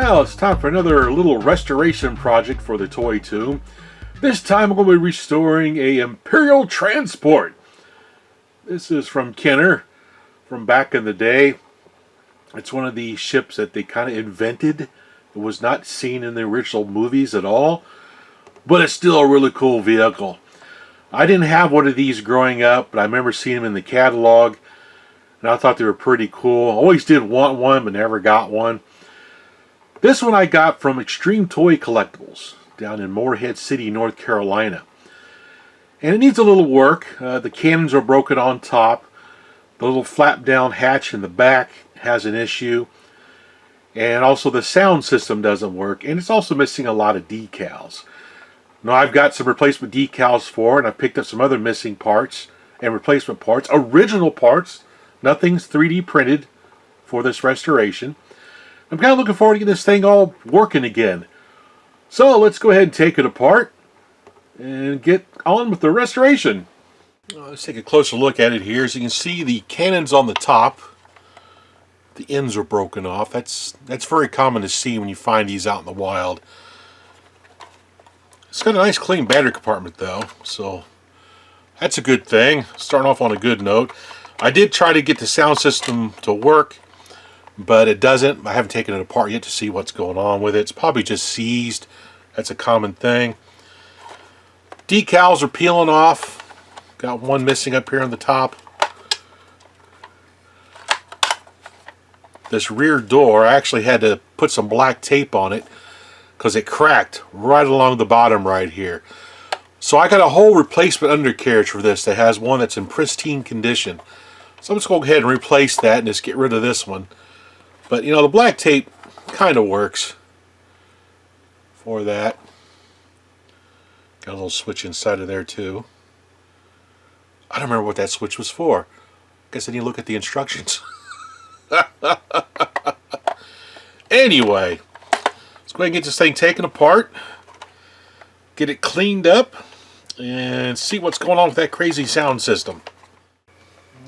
Well, it's time for another little restoration project for the toy tomb. This time I'm going to be restoring a Imperial Transport. This is from Kenner, from back in the day. It's one of the ships that they kind of invented. It was not seen in the original movies at all, but it's still a really cool vehicle. I didn't have one of these growing up, but I remember seeing them in the catalog, and I thought they were pretty cool. I always did want one, but never got one. This one I got from Extreme Toy Collectibles down in Morehead City, North Carolina. And it needs a little work. The cannons are broken on top. The little flap down hatch in the back has an issue. And also the sound system doesn't work. And it's also missing a lot of decals. Now I've got some replacement decals for it, and I picked up some other missing parts and replacement parts. Original parts. Nothing's 3D printed for this restoration. I'm kind of looking forward to getting this thing all working again. So let's go ahead and take it apart and get on with the restoration. Let's take a closer look at it here. As you can see, the cannons on the top, the ends are broken off. That's very common to see when you find these out in the wild. It's got a nice clean battery compartment though, so that's a good thing. Starting off on a good note. I did try to get the sound system to work, but it doesn't. I haven't taken it apart yet to see what's going on with it. It's probably just seized. That's a common thing. Decals are peeling off. Got one missing up here on the top. This rear door, I actually had to put some black tape on it because it cracked right along the bottom right here. So I got a whole replacement undercarriage for this that has one that's in pristine condition. So I'm just going to go ahead and replace that and just get rid of this one. But, you know, the black tape kind of works for that. Got a little switch inside of there, too. I don't remember what that switch was for. Guess I need to look at the instructions. Anyway, let's go ahead and get this thing taken apart. Get it cleaned up. And see what's going on with that crazy sound system.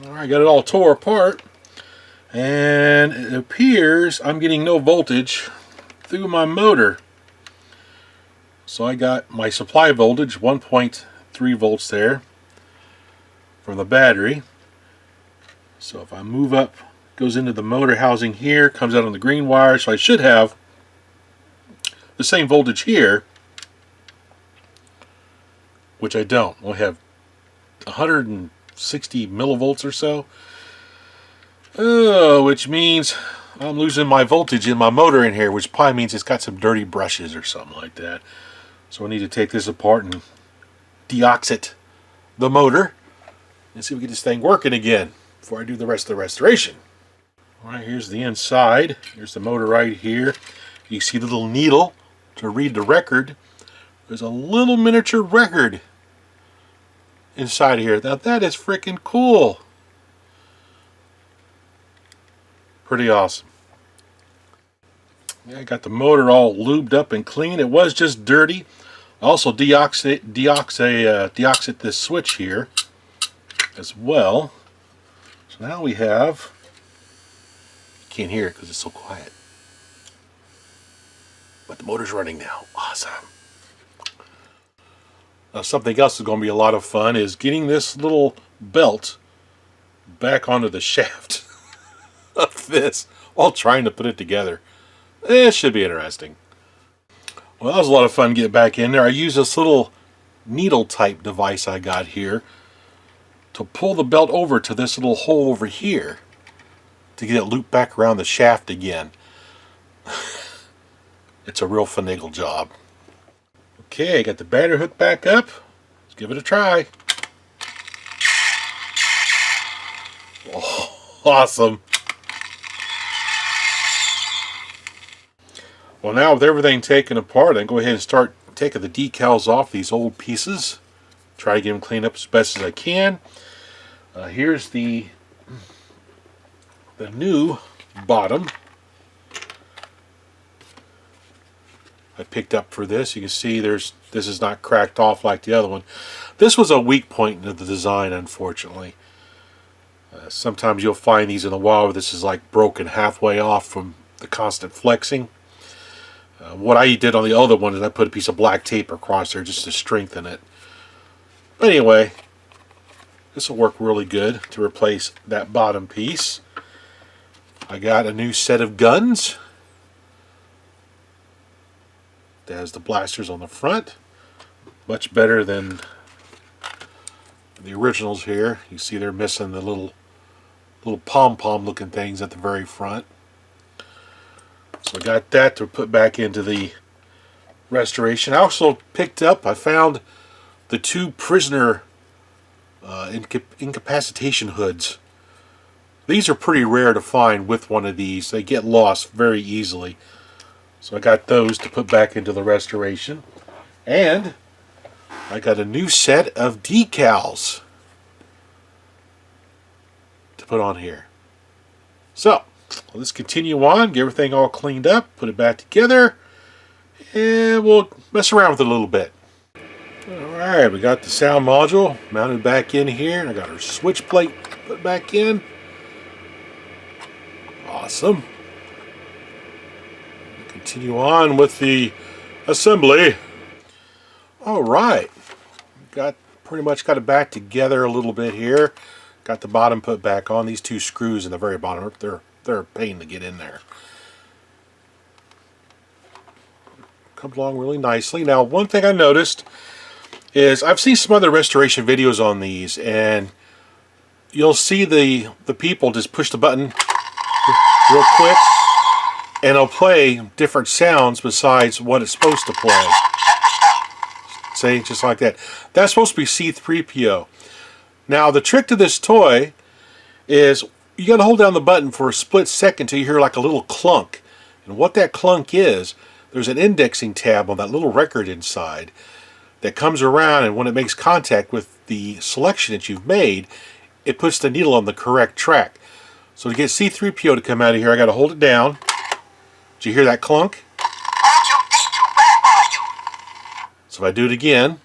Alright, got it all tore apart. And it appears I'm getting no voltage through my motor. So I got my supply voltage, 1.3 volts there from the battery. So if I move up, it goes into the motor housing here, comes out on the green wire, so I should have the same voltage here, which I don't. I have 160 millivolts or so. Oh, which means I'm losing my voltage in my motor in here, which probably means it's got some dirty brushes or something like that. So I need to take this apart and deoxit the motor and see if we get this thing working again before I do the rest of the restoration. Alright, here's the inside. Here's the motor right here. You see the little needle to read the record. There's a little miniature record inside of here. Now that is freaking cool. Pretty awesome. Yeah, I got the motor all lubed up and clean. It was just dirty. I also deoxit this switch here as well. So now we have, you can't hear it because it's so quiet, but the motor's running now. Awesome. Now something else is going to be a lot of fun is getting this little belt back onto the shaft of this while trying to put it together. It should be interesting. Well, that was a lot of fun getting back in there. I used this little needle type device I got here to pull the belt over to this little hole over here to get it looped back around the shaft again. It's a real finagle job. Okay, got the battery hooked back up. Let's give it a try. Oh, awesome. Well, now with everything taken apart, I can go ahead and start taking the decals off these old pieces. Try to get them cleaned up as best as I can. Here's the new bottom I picked up for this. You can see this is not cracked off like the other one. This was a weak point in the design, unfortunately. Sometimes you'll find these in the wild where this is like broken halfway off from the constant flexing. What I did on the other one is I put a piece of black tape across there just to strengthen it. But anyway, this will work really good to replace that bottom piece. I got a new set of guns. That has the blasters on the front. Much better than the originals here. You see they're missing the little pom-pom looking things at the very front. So I got that to put back into the restoration. I also picked up, I found the 2 prisoner incapacitation hoods. These are pretty rare to find with one of these. They get lost very easily. So I got those to put back into the restoration. And I got a new set of decals to put on here. So, let's continue on, get everything all cleaned up, put it back together, and we'll mess around with it a little bit. Alright, we got the sound module mounted back in here. I got our switch plate put back in. Awesome. Continue on with the assembly. Alright, pretty much got it back together a little bit here. Got the bottom put back on. These 2 screws in the very bottom, they're a pain to get in there. Comes along really nicely. Now, one thing I noticed is I've seen some other restoration videos on these, and you'll see the people just push the button real quick, and it'll play different sounds besides what it's supposed to play. See, just like that. That's supposed to be C-3PO. Now, the trick to this toy is you got to hold down the button for a split second till you hear like a little clunk. And what that clunk is, there's an indexing tab on that little record inside that comes around, and when it makes contact with the selection that you've made, it puts the needle on the correct track. So to get C-3PO to come out of here, I got to hold it down. Did you hear that clunk? So if I do it again,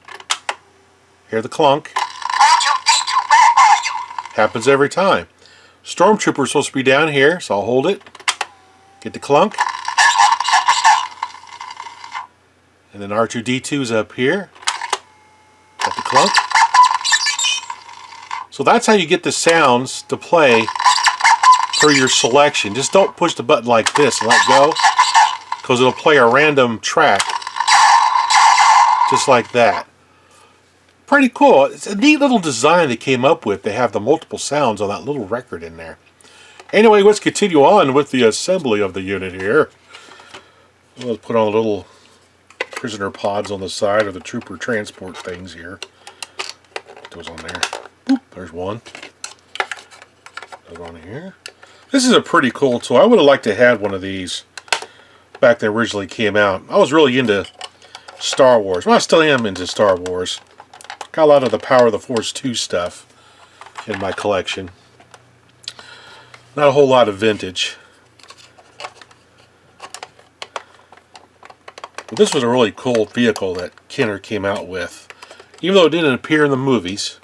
hear the clunk. Happens every time. Stormtrooper is supposed to be down here, so I'll hold it. Get the clunk. And then R2-D2 is up here. Got the clunk. So that's how you get the sounds to play per your selection. Just don't push the button like this and let go, because it'll play a random track just like that. Pretty cool. It's a neat little design they came up with. They have the multiple sounds on that little record in there. Anyway, let's continue on with the assembly of the unit here. Let's put on a little prisoner pods on the side, or the trooper transport things here. Goes on there. Boop, there's one. Goes on here. This is a pretty cool toy. I would have liked to have one of these back when they originally came out. I was really into Star Wars. Well, I still am into Star Wars. Got a lot of the Power of the Force 2 stuff in my collection. Not a whole lot of vintage. But this was a really cool vehicle that Kenner came out with. Even though it didn't appear in the movies,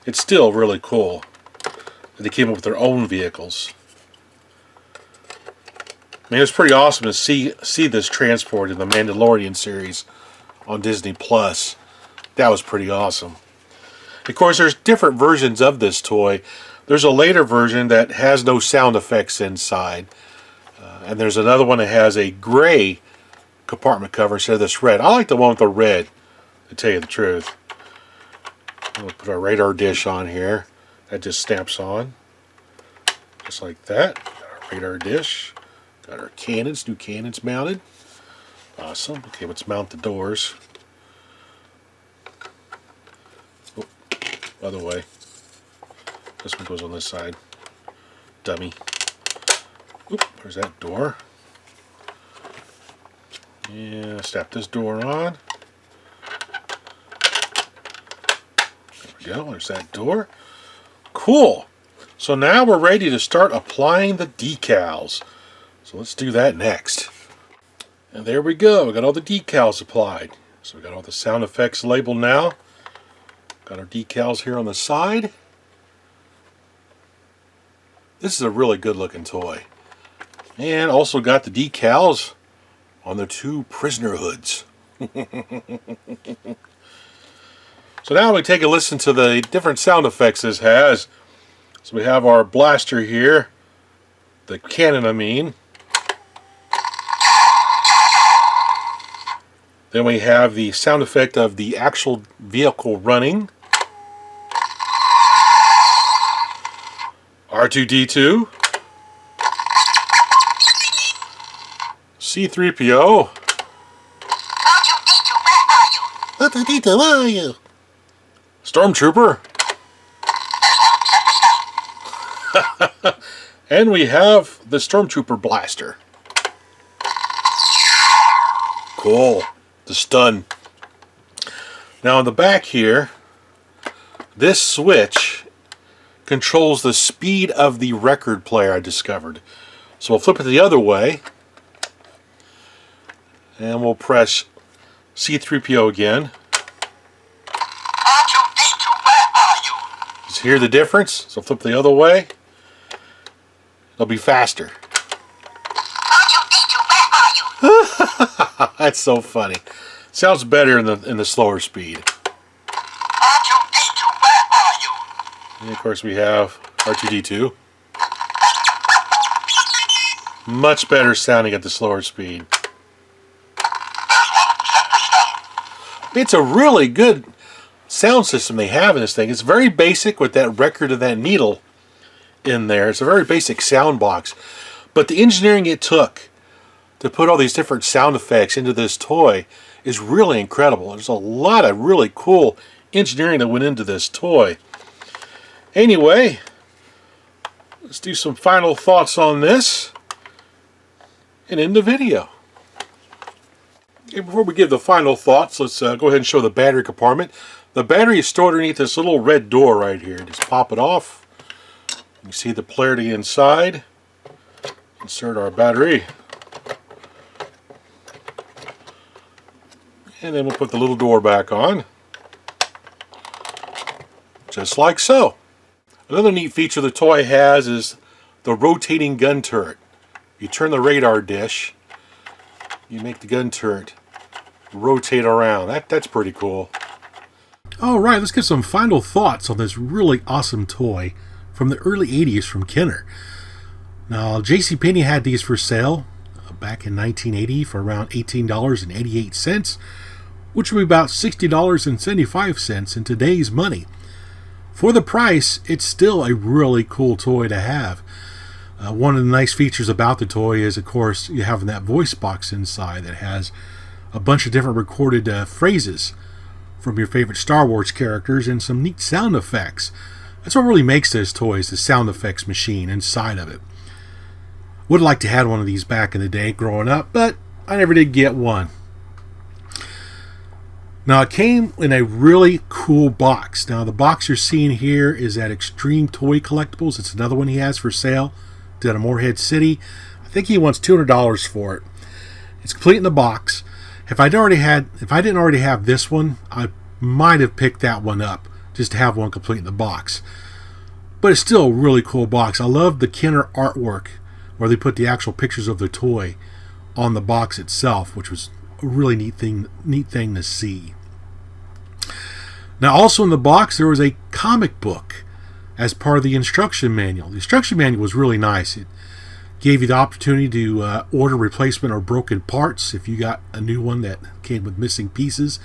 it's still really cool that they came up with their own vehicles. I mean, it was pretty awesome to see this transport in the Mandalorian series on Disney Plus. That was pretty awesome. Of course, there's different versions of this toy. There's a later version that has no sound effects inside. And there's another one that has a gray compartment cover instead of this red. I like the one with the red, to tell you the truth. We'll put our radar dish on here. That just snaps on. Just like that. Got our radar dish. Got our cannons, new cannons mounted. Awesome. Okay, let's mount the doors. Oh, other way. This one goes on this side. Dummy. Oop, there's that door. Yeah, snap this door on. There we go, there's that door. Cool. So now we're ready to start applying the decals. So let's do that next. And there we go, we got all the decals applied. So we got all the sound effects labeled now. Got our decals here on the side. This is a really good looking toy. And also got the decals on the two prisoner hoods. So now we take a listen to the different sound effects this has. So we have our blaster here, the cannon I mean. Then we have the sound effect of the actual vehicle running. R2-D2. C-3PO. R2-D2, where are you? Stormtrooper. And we have the Stormtrooper blaster. Cool. The stun. Now on the back here, this switch controls the speed of the record player I discovered. So we'll flip it the other way. And we'll press C-3PO again. R2-D2, where are you? Just hear the difference? So flip the other way. It'll be faster. R2-D2, where are you? That's so funny. Sounds better in the slower speed. R2-D2, where are you? And of course we have R2-D2. Much better sounding at the slower speed. It's a really good sound system they have in this thing. It's very basic with that record of that needle in there. It's a very basic sound box. But the engineering it took to put all these different sound effects into this toy is really incredible. There's a lot of really cool engineering that went into this toy. Anyway, let's do some final thoughts on this and end the video. Okay, before we give the final thoughts, let's go ahead and show the battery compartment. The battery is stored underneath this little red door right here. Just pop it off. You see the polarity inside. Insert our battery. And then we'll put the little door back on. Just like so. Another neat feature the toy has is the rotating gun turret. You turn the radar dish, you make the gun turret rotate around. That's pretty cool. Alright, let's get some final thoughts on this really awesome toy from the early 80s from Kenner. Now, JCPenney had these for sale back in 1980 for around $18.88, which would be about $60.75 in today's money. For the price, it's still a really cool toy to have. One of the nice features about the toy is, of course, you have that voice box inside that has a bunch of different recorded phrases from your favorite Star Wars characters and some neat sound effects. That's what really makes this toy, is the sound effects machine inside of it. Would have liked to have one of these back in the day growing up, but I never did get one. Now, it came in a really cool box. Now, the box you're seeing here is at Extreme Toy Collectibles. It's another one he has for sale down in Morehead City. I think he wants $200 for it. It's complete in the box. If I didn't already have this one, I might have picked that one up just to have one complete in the box. But it's still a really cool box. I love the Kenner artwork where they put the actual pictures of the toy on the box itself, which was a really neat thing to see. Now, also in the box, there was a comic book as part of the instruction manual. The instruction manual was really nice. It gave you the opportunity to order replacement or broken parts if you got a new one that came with missing pieces,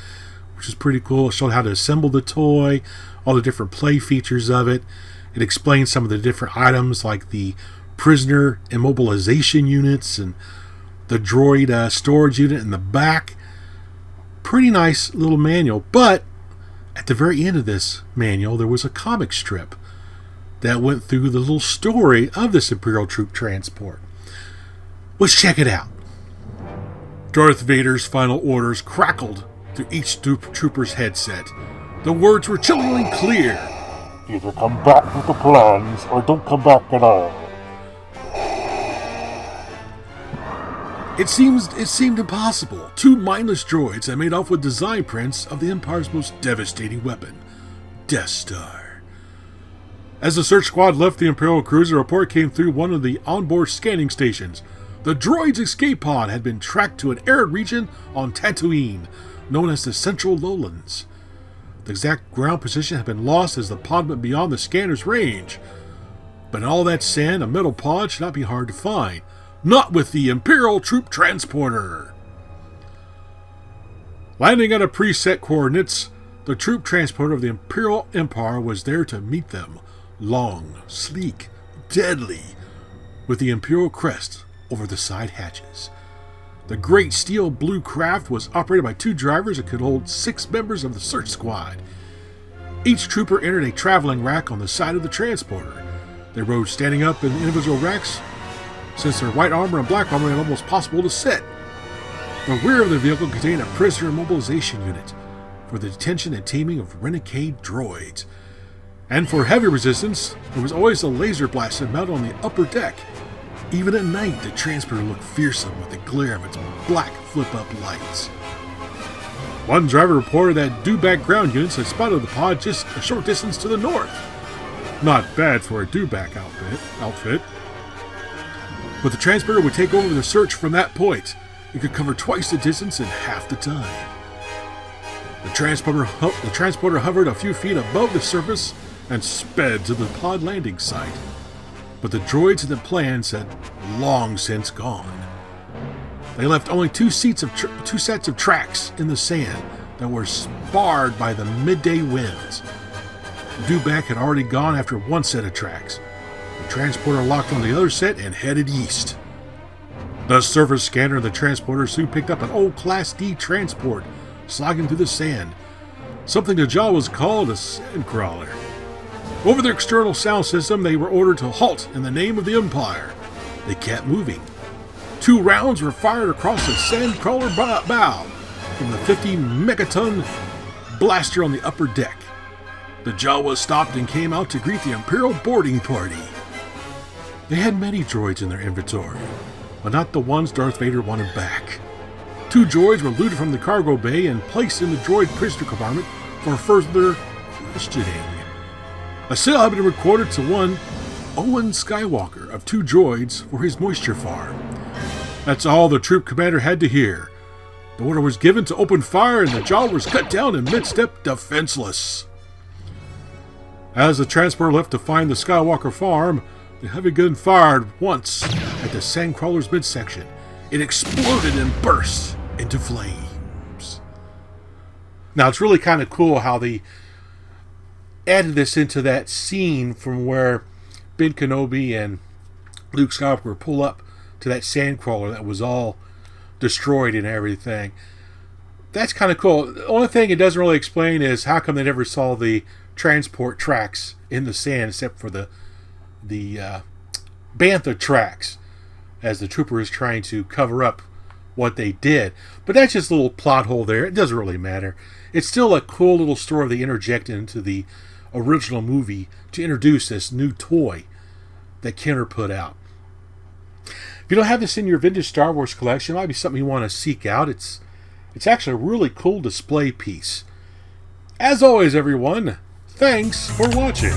which is pretty cool. It showed how to assemble the toy, all the different play features of it. It explained some of the different items like the prisoner immobilization units and the droid storage unit in the back. Pretty nice little manual, but at the very end of this manual there was a comic strip that went through the little story of this Imperial Troop Transport. Let's check it out. Darth Vader's final orders crackled through each trooper's headset. The words were chillingly clear. Either come back with the plans, or don't come back at all. It seemed impossible. Two mindless droids had made off with design prints of the Empire's most devastating weapon, Death Star. As the search squad left the Imperial cruiser, a report came through one of the onboard scanning stations. The droid's escape pod had been tracked to an arid region on Tatooine, known as the Central Lowlands. The exact ground position had been lost as the pod went beyond the scanner's range. But in all that sand, a metal pod should not be hard to find. Not with the Imperial Troop Transporter. Landing at a preset coordinates, the troop transporter of the Imperial Empire was there to meet them. Long, sleek, deadly, with the Imperial crest over the side hatches. The great steel blue craft was operated by 2 drivers and could hold 6 members of the search squad. Each trooper entered a traveling rack on the side of the transporter. They rode standing up in individual racks, since their white armor and black armor made it almost possible to sit. The rear of the vehicle contained a prisoner mobilization unit for the detention and taming of renegade droids. And for heavy resistance, there was always a laser blaster mounted on the upper deck. Even at night, the transporter looked fearsome with the glare of its black flip-up lights. One driver reported that dewback ground units had spotted the pod just a short distance to the north. Not bad for a dewback outfit. But the transporter would take over the search from that point. It could cover twice the distance in half the time. The transporter hovered a few feet above the surface and sped to the pod landing site. But the droids in the plans had long since gone. They left only 2 sets of tracks in the sand that were sparred by the midday winds. The dewback had already gone after 1 set of tracks. The transporter locked on the other set and headed east. The surface scanner of the transporter soon picked up an old Class D transport slogging through the sand. Something the Jawas called a sandcrawler. Over the external sound system, they were ordered to halt in the name of the Empire. They kept moving. 2 rounds were fired across the sandcrawler bow from the 50-megaton blaster on the upper deck. The Jawas stopped and came out to greet the Imperial boarding party. They had many droids in their inventory, but not the ones Darth Vader wanted back. 2 droids were looted from the cargo bay and placed in the droid prisoner compartment for further questioning. A sale had been recorded to one Owen Skywalker of 2 droids for his moisture farm. That's all the troop commander had to hear. The order was given to open fire and the Jawa was cut down in mid-step defenseless. As the transporter left to find the Skywalker farm, the heavy gun fired once at the sandcrawler's midsection. It exploded and burst into flames. Now, it's really kind of cool how they added this into that scene from where Ben Kenobi and Luke Skywalker pull up to that sandcrawler that was all destroyed and everything. That's kind of cool. The only thing it doesn't really explain is how come they never saw the transport tracks in the sand except for the bantha tracks as the trooper is trying to cover up what they did. But that's just a little plot hole there. It doesn't really matter. It's still a cool little story they interjected into the original movie to introduce this new toy that Kenner put out. If you don't have this in your vintage Star Wars collection, it might be something you want to seek out. It's actually a really cool display piece. As always, everyone, thanks for watching.